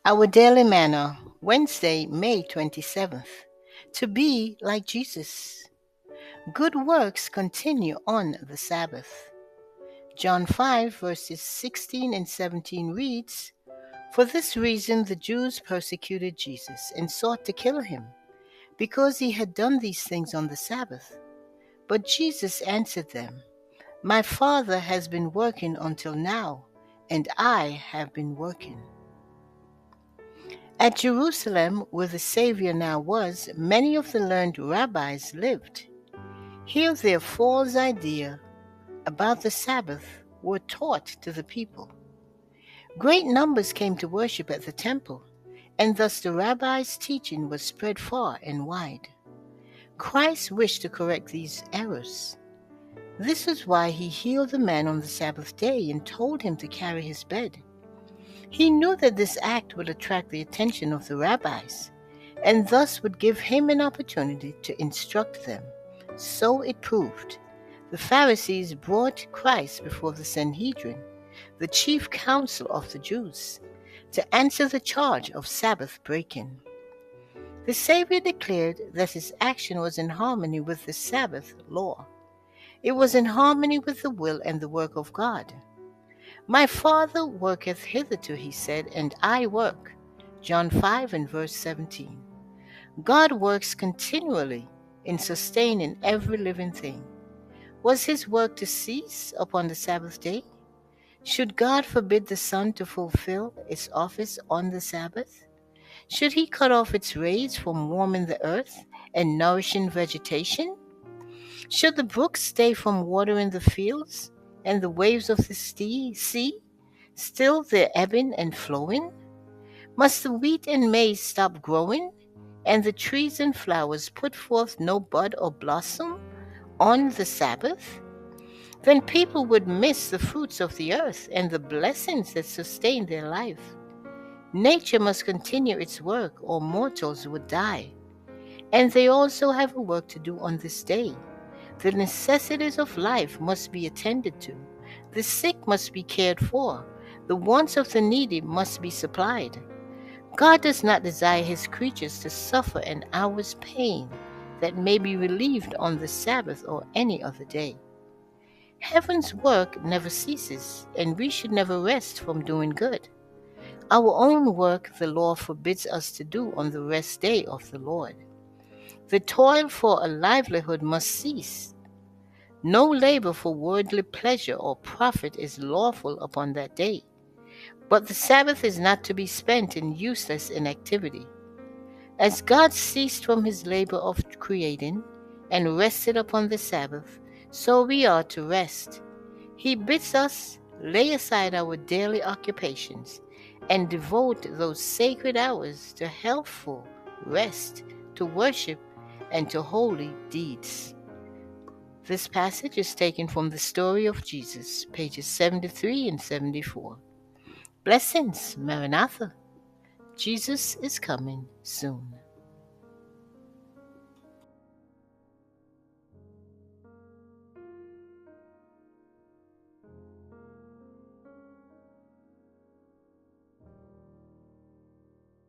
Our daily manna, Wednesday, May 27th. To be like Jesus. Good works continue on the Sabbath. John 5, verses 16 and 17 reads, For this reason the Jews persecuted Jesus and sought to kill him, because he had done these things on the Sabbath. But Jesus answered them, My Father has been working until now, and I have been working. At Jerusalem, where the Savior now was, many of the learned rabbis lived. Here their false idea about the Sabbath were taught to the people. Great numbers came to worship at the temple, and thus the rabbis' teaching was spread far and wide. Christ wished to correct these errors. This is why he healed the man on the Sabbath day and told him to carry his bed. He knew that this act would attract the attention of the rabbis, and thus would give him an opportunity to instruct them. So it proved. The Pharisees brought Christ before the Sanhedrin, the chief council of the Jews, to answer the charge of Sabbath breaking. The Savior declared that his action was in harmony with the Sabbath law. It was in harmony with the will and the work of God. My Father worketh hitherto, he said, and I work. John 5 and verse 17. God works continually in sustaining every living thing. Was his work to cease upon the Sabbath day? Should God forbid the sun to fulfill its office on the Sabbath? Should he cut off its rays from warming the earth and nourishing vegetation? Should the brooks stay from watering the fields, and the waves of the sea still their ebbing and flowing? Must the wheat and maize stop growing, and the trees and flowers put forth no bud or blossom on the Sabbath? Then people would miss the fruits of the earth and the blessings that sustain their life. Nature must continue its work, or mortals would die. And they also have a work to do on this day. The necessities of life must be attended to. The sick must be cared for. The wants of the needy must be supplied. God does not desire his creatures to suffer an hour's pain that may be relieved on the Sabbath or any other day. Heaven's work never ceases, and we should never rest from doing good. Our own work the law forbids us to do on the rest day of the Lord. The toil for a livelihood must cease. No labor for worldly pleasure or profit is lawful upon that day. But the Sabbath is not to be spent in useless inactivity. As God ceased from his labor of creating and rested upon the Sabbath, so we are to rest. He bids us lay aside our daily occupations and devote those sacred hours to healthful rest, to worship, and to holy deeds. This passage is taken from the story of Jesus, pages 73 and 74. Blessings, Maranatha. Jesus is coming soon.